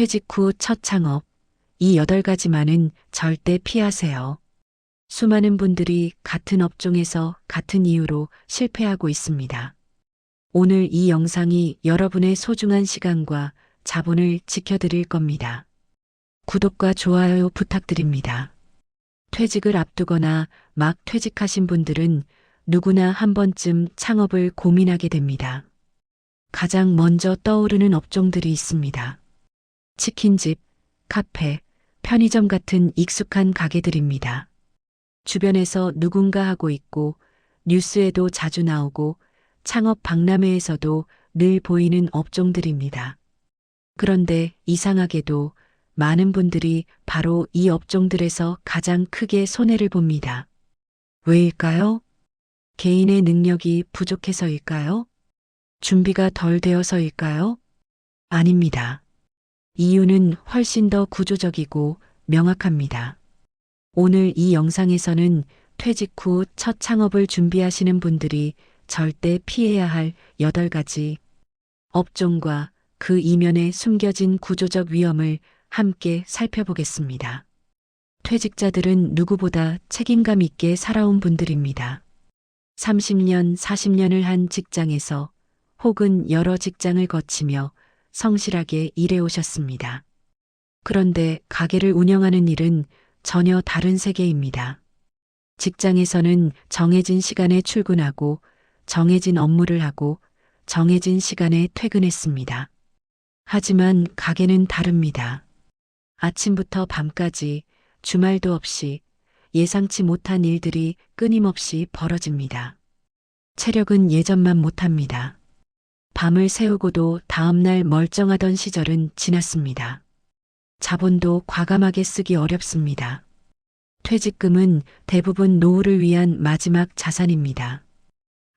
퇴직 후 첫 창업, 이 8가지만은 절대 피하세요. 수많은 분들이 같은 업종에서 같은 이유로 실패하고 있습니다. 오늘 이 영상이 여러분의 소중한 시간과 자본을 지켜드릴 겁니다. 구독과 좋아요 부탁드립니다. 퇴직을 앞두거나 막 퇴직하신 분들은 누구나 한 번쯤 창업을 고민하게 됩니다. 가장 먼저 떠오르는 업종들이 있습니다. 치킨집, 카페, 편의점 같은 익숙한 가게들입니다. 주변에서 누군가 하고 있고 뉴스에도 자주 나오고 창업 박람회에서도 늘 보이는 업종들입니다. 그런데 이상하게도 많은 분들이 바로 이 업종들에서 가장 크게 손해를 봅니다. 왜일까요? 개인의 능력이 부족해서일까요? 준비가 덜 되어서일까요? 아닙니다. 이유는 훨씬 더 구조적이고 명확합니다. 오늘 이 영상에서는 퇴직 후 첫 창업을 준비하시는 분들이 절대 피해야 할 8가지 업종과 그 이면에 숨겨진 구조적 위험을 함께 살펴보겠습니다. 퇴직자들은 누구보다 책임감 있게 살아온 분들입니다. 30년, 40년을 한 직장에서 혹은 여러 직장을 거치며 성실하게 일해오셨습니다. 그런데 가게를 운영하는 일은 전혀 다른 세계입니다. 직장에서는 정해진 시간에 출근하고 정해진 업무를 하고 정해진 시간에 퇴근했습니다. 하지만 가게는 다릅니다. 아침부터 밤까지 주말도 없이 예상치 못한 일들이 끊임없이 벌어집니다. 체력은 예전만 못합니다. 밤을 새우고도 다음날 멀쩡하던 시절은 지났습니다. 자본도 과감하게 쓰기 어렵습니다. 퇴직금은 대부분 노후를 위한 마지막 자산입니다.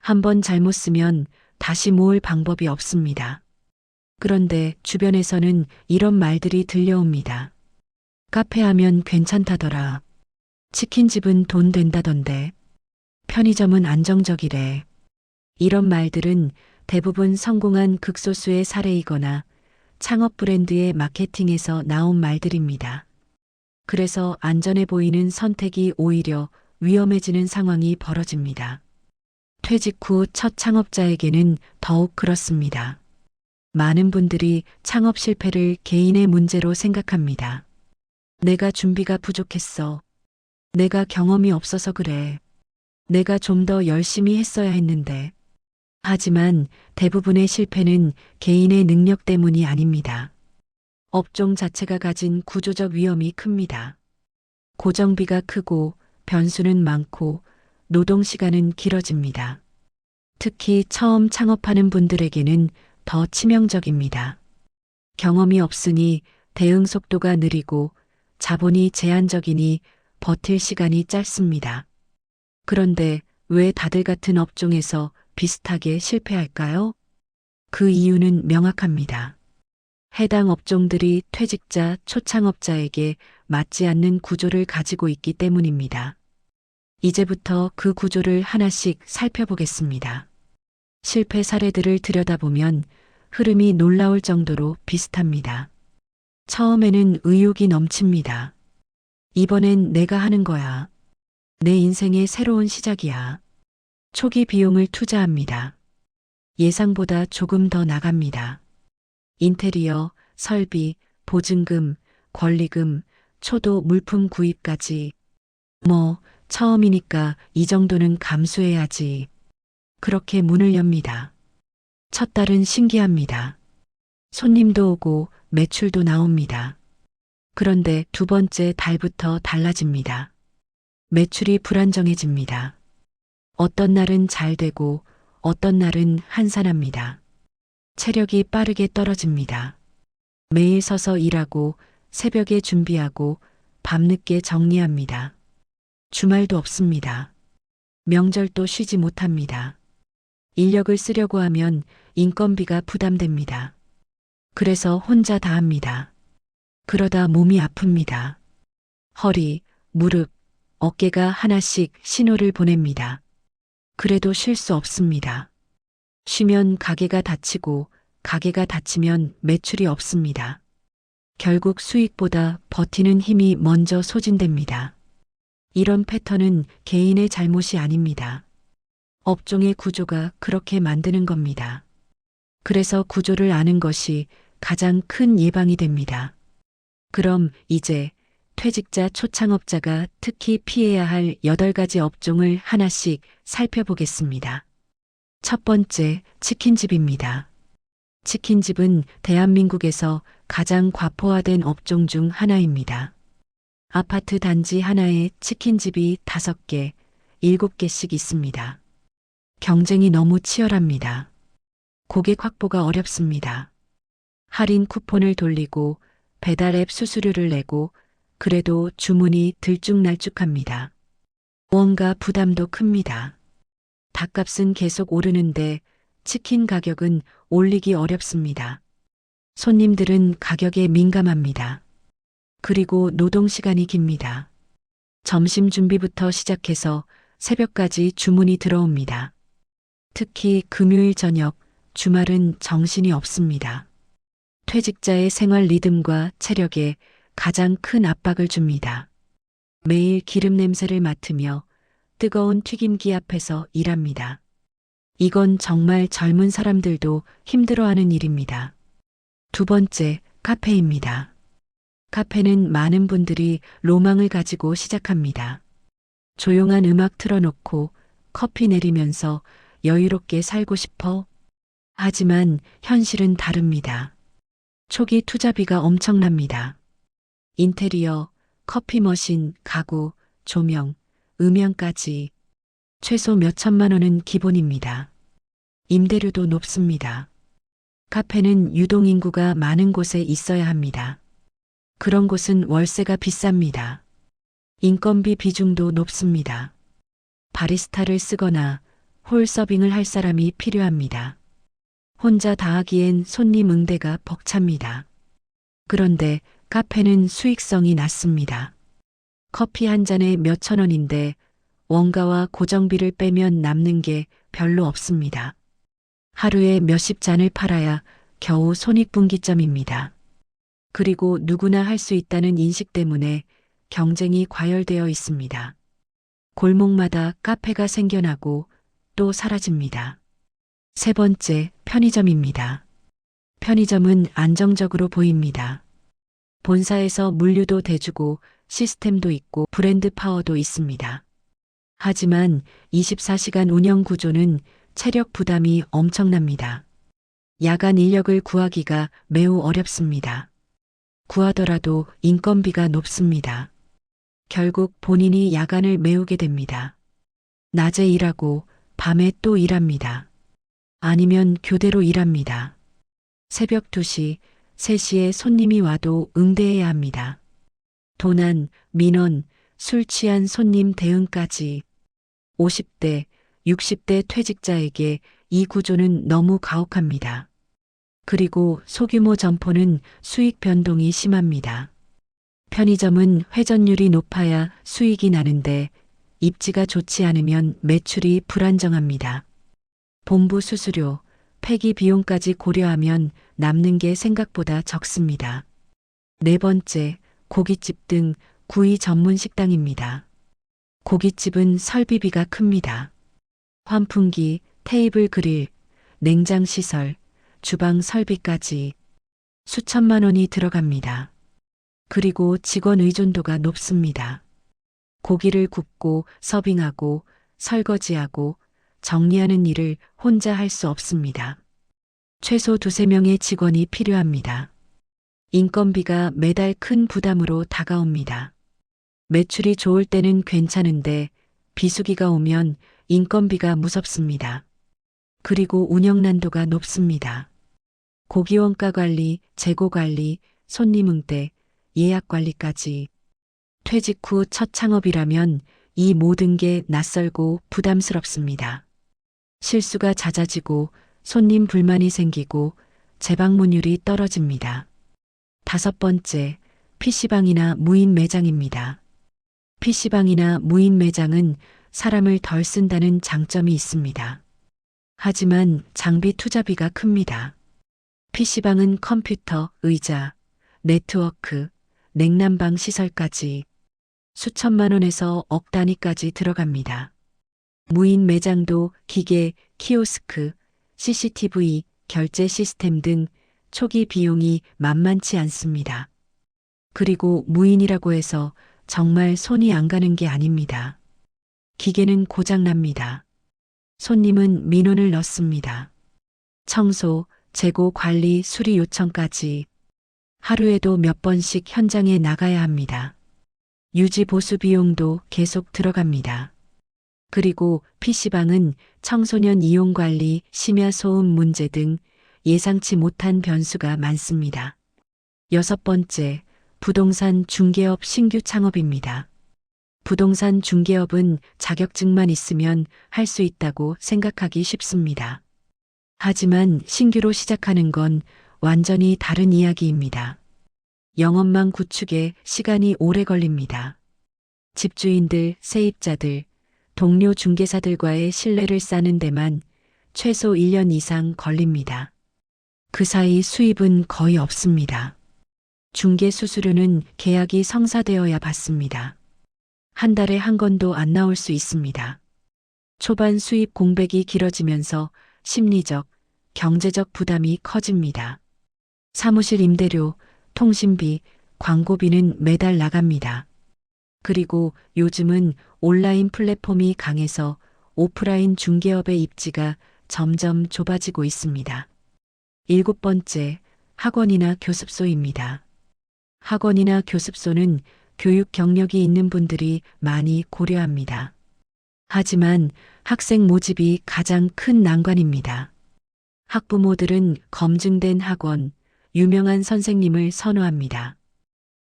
한번 잘못 쓰면 다시 모을 방법이 없습니다. 그런데 주변에서는 이런 말들이 들려옵니다. 카페 하면 괜찮다더라. 치킨집은 돈 된다던데. 편의점은 안정적이래. 이런 말들은 대부분 성공한 극소수의 사례이거나 창업 브랜드의 마케팅에서 나온 말들입니다. 그래서 안전해 보이는 선택이 오히려 위험해지는 상황이 벌어집니다. 퇴직 후 첫 창업자에게는 더욱 그렇습니다. 많은 분들이 창업 실패를 개인의 문제로 생각합니다. 내가 준비가 부족했어. 내가 경험이 없어서 그래. 내가 좀 더 열심히 했어야 했는데. 하지만 대부분의 실패는 개인의 능력 때문이 아닙니다. 업종 자체가 가진 구조적 위험이 큽니다. 고정비가 크고 변수는 많고 노동시간은 길어집니다. 특히 처음 창업하는 분들에게는 더 치명적입니다. 경험이 없으니 대응 속도가 느리고 자본이 제한적이니 버틸 시간이 짧습니다. 그런데 왜 다들 같은 업종에서 비슷하게 실패할까요? 그 이유는 명확합니다. 해당 업종들이 퇴직자, 초창업자에게 맞지 않는 구조를 가지고 있기 때문입니다. 이제부터 그 구조를 하나씩 살펴보겠습니다. 실패 사례들을 들여다보면 흐름이 놀라울 정도로 비슷합니다. 처음에는 의욕이 넘칩니다. 이번엔 내가 하는 거야. 내 인생의 새로운 시작이야. 초기 비용을 투자합니다. 예상보다 조금 더 나갑니다. 인테리어, 설비, 보증금, 권리금, 초도 물품 구입까지. 처음이니까 이 정도는 감수해야지. 그렇게 문을 엽니다. 첫 달은 신기합니다. 손님도 오고 매출도 나옵니다. 그런데 두 번째 달부터 달라집니다. 매출이 불안정해집니다. 어떤 날은 잘 되고 어떤 날은 한산합니다. 체력이 빠르게 떨어집니다. 매일 서서 일하고 새벽에 준비하고 밤늦게 정리합니다. 주말도 없습니다. 명절도 쉬지 못합니다. 인력을 쓰려고 하면 인건비가 부담됩니다. 그래서 혼자 다 합니다. 그러다 몸이 아픕니다. 허리, 무릎, 어깨가 하나씩 신호를 보냅니다. 그래도 쉴 수 없습니다. 쉬면 가게가 닫히고 가게가 닫히면 매출이 없습니다. 결국 수익보다 버티는 힘이 먼저 소진됩니다. 이런 패턴은 개인의 잘못이 아닙니다. 업종의 구조가 그렇게 만드는 겁니다. 그래서 구조를 아는 것이 가장 큰 예방이 됩니다. 그럼 이제 퇴직자 초창업자가 특히 피해야 할 8가지 업종을 하나씩 살펴보겠습니다. 첫 번째, 치킨집입니다. 치킨집은 대한민국에서 가장 과포화된 업종 중 하나입니다. 아파트 단지 하나에 치킨집이 5개, 7개씩 있습니다. 경쟁이 너무 치열합니다. 고객 확보가 어렵습니다. 할인 쿠폰을 돌리고 배달 앱 수수료를 내고 그래도 주문이 들쭉날쭉합니다. 무언가 부담도 큽니다. 닭값은 계속 오르는데 치킨 가격은 올리기 어렵습니다. 손님들은 가격에 민감합니다. 그리고 노동 시간이 깁니다. 점심 준비부터 시작해서 새벽까지 주문이 들어옵니다. 특히 금요일 저녁, 주말은 정신이 없습니다. 퇴직자의 생활 리듬과 체력에 가장 큰 압박을 줍니다. 매일 기름 냄새를 맡으며 뜨거운 튀김기 앞에서 일합니다. 이건 정말 젊은 사람들도 힘들어하는 일입니다. 두 번째, 카페입니다. 카페는 많은 분들이 로망을 가지고 시작합니다. 조용한 음악 틀어놓고 커피 내리면서 여유롭게 살고 싶어. 하지만 현실은 다릅니다. 초기 투자비가 엄청납니다. 인테리어, 커피 머신, 가구, 조명, 음향까지 최소 몇천만 원은 기본입니다. 임대료도 높습니다. 카페는 유동인구가 많은 곳에 있어야 합니다. 그런 곳은 월세가 비쌉니다. 인건비 비중도 높습니다. 바리스타를 쓰거나 홀 서빙을 할 사람이 필요합니다. 혼자 다 하기엔 손님 응대가 벅찹니다. 그런데 카페는 수익성이 낮습니다. 커피 한 잔에 몇천 원인데 원가와 고정비를 빼면 남는 게 별로 없습니다. 하루에 몇십 잔을 팔아야 겨우 손익분기점입니다. 그리고 누구나 할 수 있다는 인식 때문에 경쟁이 과열되어 있습니다. 골목마다 카페가 생겨나고 또 사라집니다. 세 번째, 편의점입니다. 편의점은 안정적으로 보입니다. 본사에서 물류도 대주고 시스템도 있고 브랜드 파워도 있습니다. 하지만 24시간 운영 구조는 체력 부담이 엄청납니다. 야간 인력을 구하기가 매우 어렵습니다. 구하더라도 인건비가 높습니다. 결국 본인이 야간을 메우게 됩니다. 낮에 일하고 밤에 또 일합니다. 아니면 교대로 일합니다. 새벽 2시, 3시에 손님이 와도 응대해야 합니다. 도난, 민원, 술 취한 손님 대응까지 50대, 60대 퇴직자에게 이 구조는 너무 가혹합니다. 그리고 소규모 점포는 수익 변동이 심합니다. 편의점은 회전율이 높아야 수익이 나는데 입지가 좋지 않으면 매출이 불안정합니다. 본부 수수료, 폐기 비용까지 고려하면 남는 게 생각보다 적습니다. 네 번째, 고깃집 등 구이 전문 식당입니다. 고깃집은 설비비가 큽니다. 환풍기, 테이블 그릴, 냉장 시설, 주방 설비까지 수천만 원이 들어갑니다. 그리고 직원 의존도가 높습니다. 고기를 굽고 서빙하고 설거지하고 정리하는 일을 혼자 할 수 없습니다. 최소 2~3명의 직원이 필요합니다. 인건비가 매달 큰 부담으로 다가옵니다. 매출이 좋을 때는 괜찮은데 비수기가 오면 인건비가 무섭습니다. 그리고 운영 난도가 높습니다. 고기 원가 관리, 재고 관리, 손님 응대, 예약 관리까지. 퇴직 후 첫 창업이라면 이 모든 게 낯설고 부담스럽습니다. 실수가 잦아지고 손님 불만이 생기고 재방문율이 떨어집니다. 다섯 번째, PC방이나 무인 매장입니다. PC방이나 무인 매장은 사람을 덜 쓴다는 장점이 있습니다. 하지만 장비 투자비가 큽니다. PC방은 컴퓨터, 의자, 네트워크, 냉난방 시설까지 수천만 원에서 억 단위까지 들어갑니다. 무인 매장도 기계, 키오스크, CCTV, 결제 시스템 등 초기 비용이 만만치 않습니다. 그리고 무인이라고 해서 정말 손이 안 가는 게 아닙니다. 기계는 고장납니다. 손님은 민원을 넣습니다. 청소, 재고 관리, 수리 요청까지 하루에도 몇 번씩 현장에 나가야 합니다. 유지 보수 비용도 계속 들어갑니다. 그리고 PC방은 청소년 이용 관리, 심야 소음 문제 등 예상치 못한 변수가 많습니다. 여섯 번째, 부동산 중개업 신규 창업입니다. 부동산 중개업은 자격증만 있으면 할 수 있다고 생각하기 쉽습니다. 하지만 신규로 시작하는 건 완전히 다른 이야기입니다. 영업망 구축에 시간이 오래 걸립니다. 집주인들, 세입자들, 동료 중개사들과의 신뢰를 쌓는 데만 최소 1년 이상 걸립니다. 그 사이 수입은 거의 없습니다. 중개 수수료는 계약이 성사되어야 받습니다. 한 달에 한 건도 안 나올 수 있습니다. 초반 수입 공백이 길어지면서 심리적, 경제적 부담이 커집니다. 사무실 임대료, 통신비, 광고비는 매달 나갑니다. 그리고 요즘은 온라인 플랫폼이 강해서 오프라인 중개업의 입지가 점점 좁아지고 있습니다. 일곱 번째, 학원이나 교습소입니다. 학원이나 교습소는 교육 경력이 있는 분들이 많이 고려합니다. 하지만 학생 모집이 가장 큰 난관입니다. 학부모들은 검증된 학원, 유명한 선생님을 선호합니다.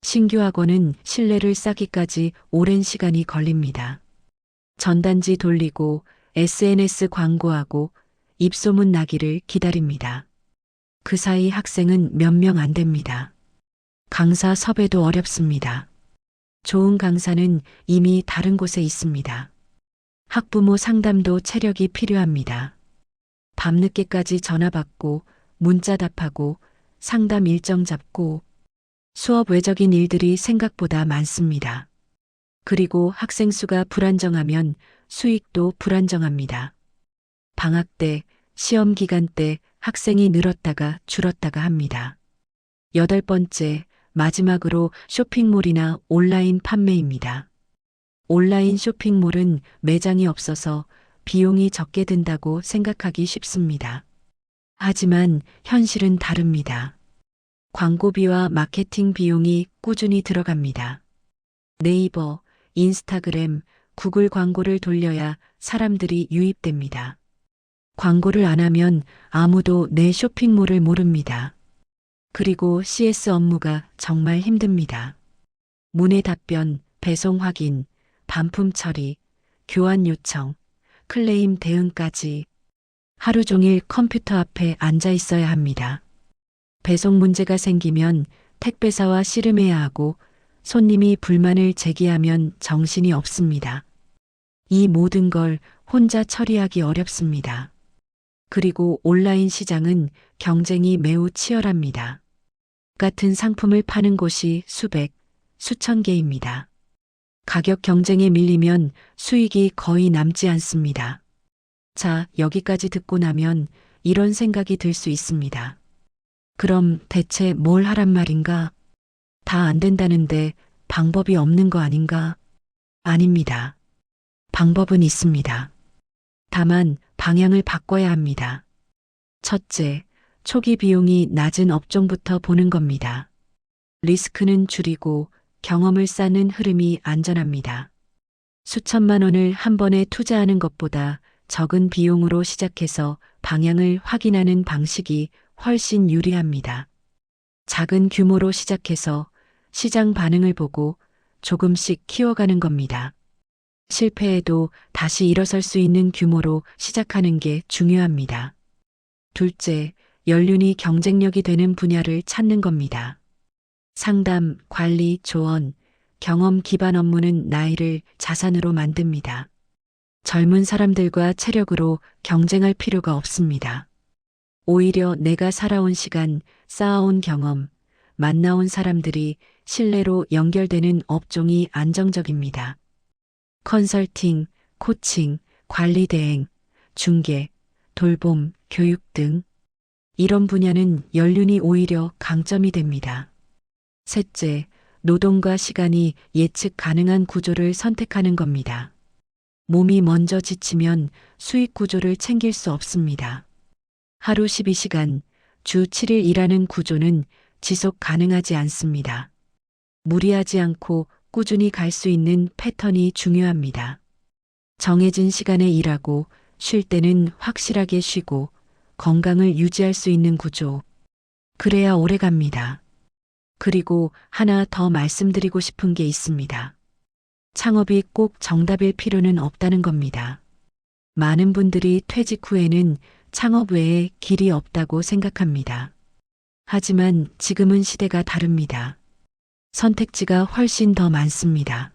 신규 학원은 신뢰를 쌓기까지 오랜 시간이 걸립니다. 전단지 돌리고 SNS 광고하고 입소문 나기를 기다립니다. 그 사이 학생은 몇 명 안 됩니다. 강사 섭외도 어렵습니다. 좋은 강사는 이미 다른 곳에 있습니다. 학부모 상담도 체력이 필요합니다. 밤늦게까지 전화 받고 문자 답하고 상담 일정 잡고 수업 외적인 일들이 생각보다 많습니다. 그리고 학생 수가 불안정하면 수익도 불안정합니다. 방학 때, 시험 기간 때 학생이 늘었다가 줄었다가 합니다. 여덟 번째, 마지막으로 쇼핑몰이나 온라인 판매입니다. 온라인 쇼핑몰은 매장이 없어서 비용이 적게 든다고 생각하기 쉽습니다. 하지만 현실은 다릅니다. 광고비와 마케팅 비용이 꾸준히 들어갑니다. 네이버, 인스타그램, 구글 광고를 돌려야 사람들이 유입됩니다. 광고를 안 하면 아무도 내 쇼핑몰을 모릅니다. 그리고 CS 업무가 정말 힘듭니다. 문의 답변, 배송 확인, 반품 처리, 교환 요청, 클레임 대응까지 하루 종일 컴퓨터 앞에 앉아 있어야 합니다. 배송 문제가 생기면 택배사와 씨름해야 하고 손님이 불만을 제기하면 정신이 없습니다. 이 모든 걸 혼자 처리하기 어렵습니다. 그리고 온라인 시장은 경쟁이 매우 치열합니다. 같은 상품을 파는 곳이 수백, 수천 개입니다. 가격 경쟁에 밀리면 수익이 거의 남지 않습니다. 자, 여기까지 듣고 나면 이런 생각이 들 수 있습니다. 그럼 대체 뭘 하란 말인가? 다 안 된다는데 방법이 없는 거 아닌가? 아닙니다. 방법은 있습니다. 다만 방향을 바꿔야 합니다. 첫째, 초기 비용이 낮은 업종부터 보는 겁니다. 리스크는 줄이고 경험을 쌓는 흐름이 안전합니다. 수천만 원을 한 번에 투자하는 것보다 적은 비용으로 시작해서 방향을 확인하는 방식이 훨씬 유리합니다. 작은 규모로 시작해서 시장 반응을 보고 조금씩 키워가는 겁니다. 실패해도 다시 일어설 수 있는 규모로 시작하는 게 중요합니다. 둘째, 연륜이 경쟁력이 되는 분야를 찾는 겁니다. 상담, 관리, 조언, 경험 기반 업무는 나이를 자산으로 만듭니다. 젊은 사람들과 체력으로 경쟁할 필요가 없습니다. 오히려 내가 살아온 시간, 쌓아온 경험, 만나온 사람들이 신뢰로 연결되는 업종이 안정적입니다. 컨설팅, 코칭, 관리 대행, 중개, 돌봄, 교육 등 이런 분야는 연륜이 오히려 강점이 됩니다. 셋째, 노동과 시간이 예측 가능한 구조를 선택하는 겁니다. 몸이 먼저 지치면 수익 구조를 챙길 수 없습니다. 하루 12시간, 주 7일 일하는 구조는 지속 가능하지 않습니다. 무리하지 않고 꾸준히 갈 수 있는 패턴이 중요합니다. 정해진 시간에 일하고 쉴 때는 확실하게 쉬고 건강을 유지할 수 있는 구조. 그래야 오래 갑니다. 그리고 하나 더 말씀드리고 싶은 게 있습니다. 창업이 꼭 정답일 필요는 없다는 겁니다. 많은 분들이 퇴직 후에는 창업 외에 길이 없다고 생각합니다. 하지만 지금은 시대가 다릅니다. 선택지가 훨씬 더 많습니다.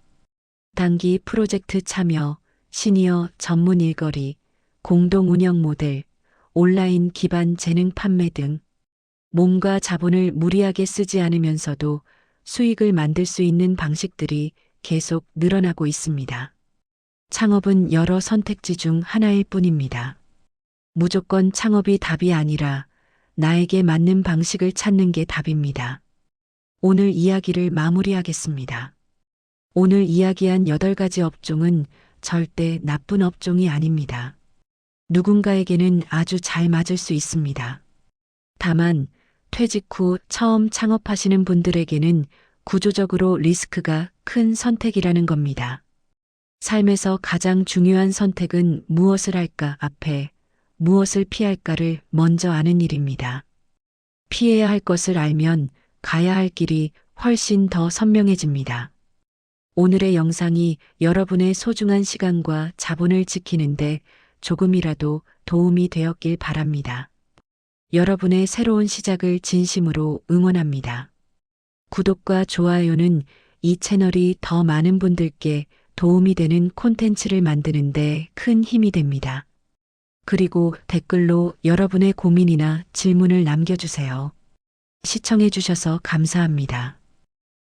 단기 프로젝트 참여, 시니어 전문 일거리, 공동 운영 모델, 온라인 기반 재능 판매 등 몸과 자본을 무리하게 쓰지 않으면서도 수익을 만들 수 있는 방식들이 계속 늘어나고 있습니다. 창업은 여러 선택지 중 하나일 뿐입니다. 무조건 창업이 답이 아니라 나에게 맞는 방식을 찾는 게 답입니다. 오늘 이야기를 마무리하겠습니다. 오늘 이야기한 8가지 업종은 절대 나쁜 업종이 아닙니다. 누군가에게는 아주 잘 맞을 수 있습니다. 다만 퇴직 후 처음 창업하시는 분들에게는 구조적으로 리스크가 큰 선택이라는 겁니다. 삶에서 가장 중요한 선택은 무엇을 할까 앞에 무엇을 피할까를 먼저 아는 일입니다. 피해야 할 것을 알면 가야 할 길이 훨씬 더 선명해집니다. 오늘의 영상이 여러분의 소중한 시간과 자본을 지키는데 조금이라도 도움이 되었길 바랍니다. 여러분의 새로운 시작을 진심으로 응원합니다. 구독과 좋아요는 이 채널이 더 많은 분들께 도움이 되는 콘텐츠를 만드는데 큰 힘이 됩니다. 그리고 댓글로 여러분의 고민이나 질문을 남겨주세요. 시청해주셔서 감사합니다.